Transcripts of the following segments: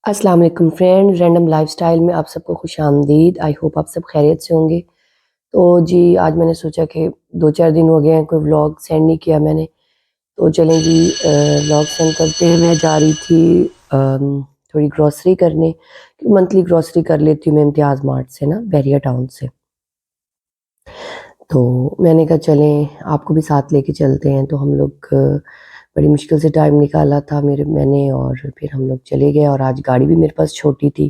السلام علیکم friend, random life style میں آپ سب کو خوش آمدید۔ آئی ہوپ آپ سب خیریت سے ہوں گے۔ تو جی آج میں نے سوچا کہ 2-4 دن ہو گئے ہیں کوئی ولاگ سینڈ نہیں کیا میں نے، تو چلیں جی ولاگ سینڈ کرتے ہیں۔ میں جا رہی تھی تھوڑی گروسری کرنے، منتھلی گروسری کر لیتی ہوں میں امتیاز مارٹ سے نا، بحریہ ٹاؤن سے۔ تو میں نے کہا چلیں آپ کو بھی ساتھ لے کے چلتے ہیں، تو ہم لوگ بڑی مشکل سے ٹائم نکالا تھا میں نے، اور پھر ہم لوگ چلے گئے۔ اور آج گاڑی بھی میرے پاس چھوٹی تھی،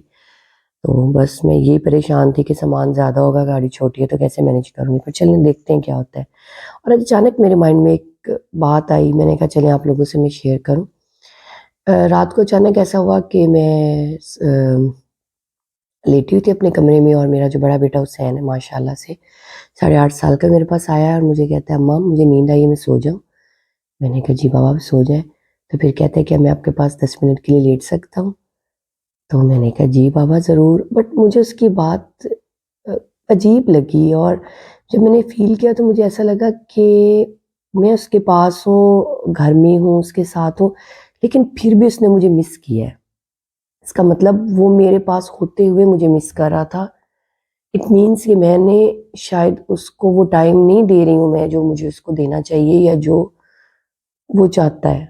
تو بس میں یہ پریشان تھی کہ سامان زیادہ ہوگا، گاڑی چھوٹی ہے تو کیسے مینیج کروں گی۔ پھر چلیں دیکھتے ہیں کیا ہوتا ہے۔ اور اچانک میرے مائنڈ میں ایک بات آئی، میں نے کہا چلیں آپ لوگوں سے میں شیئر کروں۔ رات کو اچانک ایسا ہوا کہ میں لیٹی ہوئی تھی اپنے کمرے میں، اور میرا جو بڑا بیٹا حسین ہے ماشاءاللہ سے 8.5 سال کا، میرے پاس آیا اور مجھے کہتا ہے اماں مجھے نیند آئی ہے، میں سو جاؤں۔ میں نے کہا جی بابا سو جائیں۔ تو پھر کہتا ہے کیا میں آپ کے پاس 10 منٹ کے لیے لیٹ سکتا ہوں؟ تو میں نے کہا جی بابا ضرور، بٹ مجھے اس کی بات عجیب لگی، اور جب میں نے فیل کیا تو مجھے ایسا لگا کہ میں اس کے پاس ہوں، گھر میں ہوں، اس کے ساتھ ہوں، لیکن پھر بھی اس نے مجھے مس کیا ہے۔ اس کا مطلب وہ میرے پاس ہوتے ہوئے مجھے مس کر رہا تھا۔ اٹ مینس کہ میں نے شاید اس کو وہ ٹائم نہیں دے رہی ہوں میں، جو مجھے اس کو دینا چاہیے یا جو وہ چاہتا ہے۔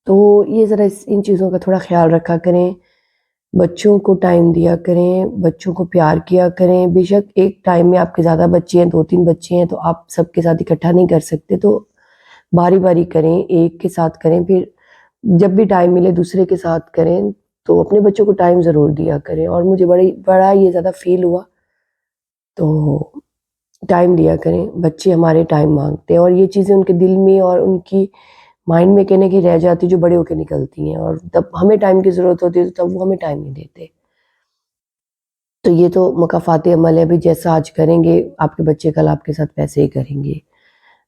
تو یہ ذرا ان چیزوں کا تھوڑا خیال رکھا کریں، بچوں کو ٹائم دیا کریں، بچوں کو پیار کیا کریں۔ بے شک ایک ٹائم میں آپ کے زیادہ بچے ہیں، 2-3 بچے ہیں، تو آپ سب کے ساتھ اکٹھا نہیں کر سکتے، تو باری باری کریں، ایک کے ساتھ کریں، پھر جب بھی ٹائم ملے دوسرے کے ساتھ کریں، تو اپنے بچوں کو ٹائم ضرور دیا کریں۔ اور مجھے بڑا یہ زیادہ فیل ہوا، تو ٹائم دیا کریں، بچے ہمارے ٹائم مانگتے ہیں، اور یہ چیزیں ان کے دل میں اور ان کی مائنڈ میں کہنے کی رہ جاتی جو بڑے ہو کے نکلتی ہیں، اور تب ہمیں ٹائم کی ضرورت ہوتی ہے تو تب وہ ہمیں ٹائم نہیں دیتے۔ تو یہ تو مکافات عمل ہے بھی، جیسا آج کریں گے آپ کے بچے کل آپ کے ساتھ ویسے ہی کریں گے۔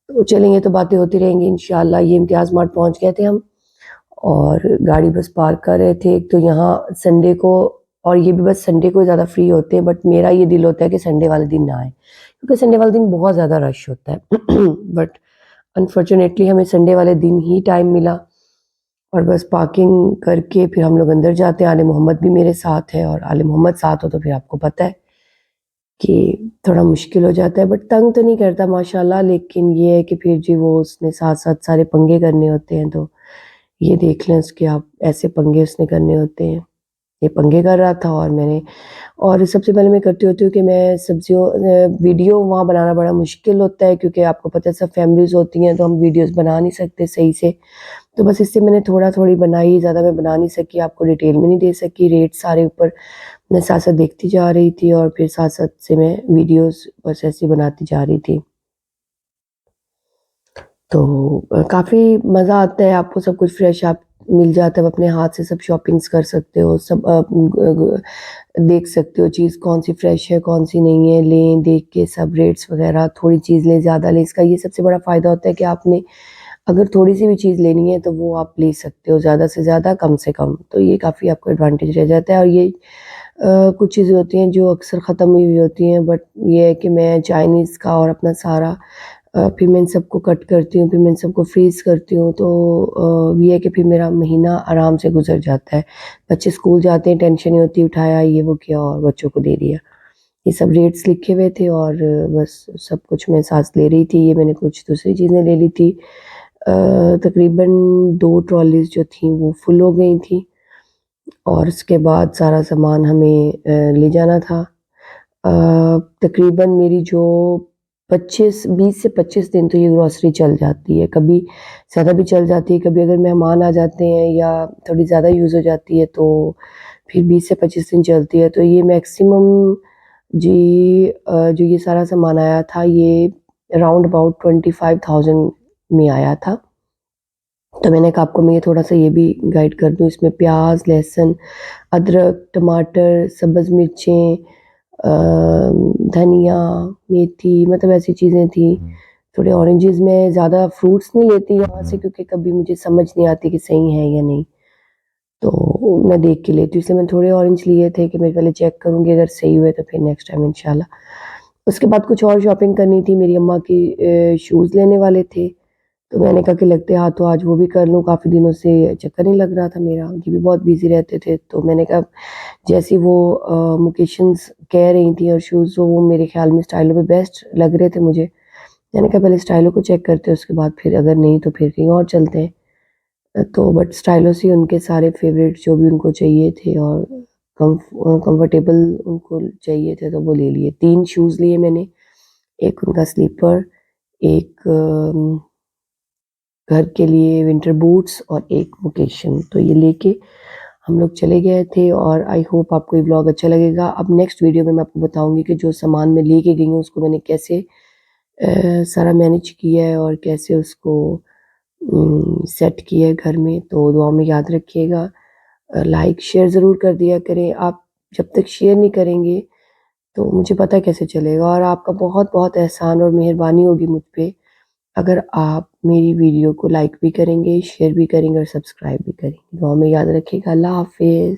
تو چلیں گے تو باتیں ہوتی رہیں گی انشاءاللہ۔ یہ امتیاز مارٹ پہنچ گئے تھے ہم، اور گاڑی بس پارک کر رہے تھے۔ ایک تو یہاں سنڈے کو، اور یہ بھی بس سنڈے کو زیادہ فری ہوتے ہیں، بٹ میرا یہ دل ہوتا ہے کہ سنڈے والے دن نہ آئے، کیونکہ سنڈے والے دن بہت زیادہ رش ہوتا ہے۔ بٹ انفارچونیٹلی ہمیں سنڈے والے دن ہی ٹائم ملا، اور بس پارکنگ کر کے پھر ہم لوگ اندر جاتے ہیں۔ آل محمد بھی میرے ساتھ ہے، اور آل محمد ساتھ ہو تو پھر آپ کو پتہ ہے کہ تھوڑا مشکل ہو جاتا ہے، بٹ تنگ تو نہیں کرتا ماشاءاللہ، لیکن یہ ہے کہ پھر جی وہ اس نے ساتھ ساتھ سارے پنگے کرنے ہوتے ہیں، تو یہ دیکھ لیں اس کے آپ، ایسے پنگے اس نے کرنے ہوتے ہیں۔ یہ پنگے کر رہا تھا، اور میں نے، اور سب سے پہلے میں کرتی ہوتی ہوں کہ میں سبزیوں ویڈیو وہاں بنانا بڑا مشکل ہوتا ہے، کیونکہ آپ کو پتہ ہے سب فیملیز ہوتی ہیں تو ہم ویڈیوز بنا نہیں سکتے صحیح سے، تو بس اس سے میں نے تھوڑی بنائی، زیادہ میں بنا نہیں سکی، آپ کو ڈیٹیل میں نہیں دے سکی۔ ریٹ سارے اوپر میں ساتھ ساتھ دیکھتی جا رہی تھی، اور پھر ساتھ ساتھ سے میں ویڈیوز بس ایسی بناتی جا رہی تھی۔ تو کافی مزہ آتا ہے، آپ کو سب کچھ فریش آپ مل جاتا ہے، اپنے ہاتھ سے سب شاپنگز کر سکتے ہو، سب دیکھ سکتے ہو چیز کون سی فریش ہے کون سی نہیں ہے، لیں دیکھ کے سب ریٹس وغیرہ، تھوڑی چیز لیں زیادہ لیں۔ اس کا یہ سب سے بڑا فائدہ ہوتا ہے کہ آپ نے اگر تھوڑی سی بھی چیز لینی ہے تو وہ آپ لے سکتے ہو، زیادہ سے زیادہ کم سے کم، تو یہ کافی آپ کو ایڈوانٹیج رہ جاتا ہے۔ اور یہ کچھ چیزیں ہوتی ہیں جو اکثر ختم ہوئی ہوئی ہوتی ہیں، بٹ یہ ہے کہ میں چائنیز کا اور اپنا سارا پھر میں ان سب کو کٹ کرتی ہوں، پھر میں ان سب کو فریز کرتی ہوں، تو یہ ہے کہ پھر میرا مہینہ آرام سے گزر جاتا ہے۔ بچے اسکول جاتے ہیں، ٹینشن نہیں ہوتی، اٹھایا یہ وہ کیا اور بچوں کو دے دیا۔ یہ سب ریٹس لکھے ہوئے تھے، اور بس سب کچھ میں ساتھ لے رہی تھی۔ یہ میں نے کچھ دوسری چیزیں لے لی تھی، تقریباً 2 ٹرالیز جو تھیں وہ فل ہو گئی تھیں، اور اس کے بعد سارا سامان ہمیں لے جانا تھا۔ تقریباً میری جو 20 سے 25 دن تو یہ گروسری چل جاتی ہے، کبھی زیادہ بھی چل جاتی ہے، کبھی اگر مہمان آ جاتے ہیں یا تھوڑی زیادہ یوز ہو جاتی ہے تو پھر 20 سے 25 دن چلتی ہے۔ تو یہ میکسیمم جی جو یہ سارا سامان آیا تھا یہ اراؤنڈ اباؤٹ 25,000 میں آیا تھا۔ تو میں نے کہا آپ کو میں یہ تھوڑا سا یہ بھی گائیڈ کر دوں، اس میں پیاز، لہسن، ادرک، ٹماٹر، سبز مرچیں، دھنیا، میتھی، مطلب ایسی چیزیں تھیں، تھوڑے اورنجز۔ میں زیادہ فروٹس نہیں لیتی یہاں سے، کیونکہ کبھی مجھے سمجھ نہیں آتی کہ صحیح ہے یا نہیں، تو میں دیکھ کے لیتی ہوں، اس لیے میں تھوڑے اورنج لیے تھے کہ میں پہلے چیک کروں گی، اگر صحیح ہوئے تو پھر نیکسٹ ٹائم انشاءاللہ۔ اس کے بعد کچھ اور شاپنگ کرنی تھی، میری اماں کی شوز لینے والے تھے، تو میں نے کہا کہ لگتے ہاتھ تو آج وہ بھی کر لوں، کافی دنوں سے چکر نہیں لگ رہا تھا میرا، یہ بھی بہت بیزی رہتے تھے. تو میں نے کہا جیسی وہ موکیشنز کہہ رہی تھیں اور شوز وہ میرے خیال میں اسٹائلوں پہ بیسٹ لگ رہے تھے مجھے. میں نے کہا پہلے اسٹائلوں کو چیک کرتے ہیں، اس کے بعد پھر اگر نہیں تو پھر کہیں اور چلتے ہیں. تو بٹ اسٹائلوں سے ان کے سارے فیوریٹ جو بھی ان کو چاہیے تھے اور کمفرٹیبل ان کو چاہیے تھے تو وہ لے لیے. 3 شوز لیے میں نے، ایک ان کا سلیپر، ایک گھر کے لیے ونٹر بوٹس اور ایک ووکیشن. تو یہ لے کے ہم لوگ چلے گئے تھے اور آئی ہوپ آپ کو یہ ولاگ اچھا لگے گا. اب نیکسٹ ویڈیو میں آپ کو بتاؤں گی کہ جو سامان میں لے کے گئی ہوں اس کو میں نے کیسے سارا مینیج کیا ہے اور کیسے اس کو سیٹ کیا ہے گھر میں. تو دعا میں یاد رکھیے گا. لائک شیئر ضرور کر دیا کریں. آپ جب تک شیئر نہیں کریں گے تو مجھے پتہ کیسے چلے گا. اور آپ کا بہت بہت احسان اور مہربانی ہوگی مجھ پہ اگر آپ میری ویڈیو کو لائک بھی کریں گے، شیئر بھی کریں گے اور سبسکرائب بھی کریں گے. دعا میں یاد رکھیے گا. اللہ حافظ.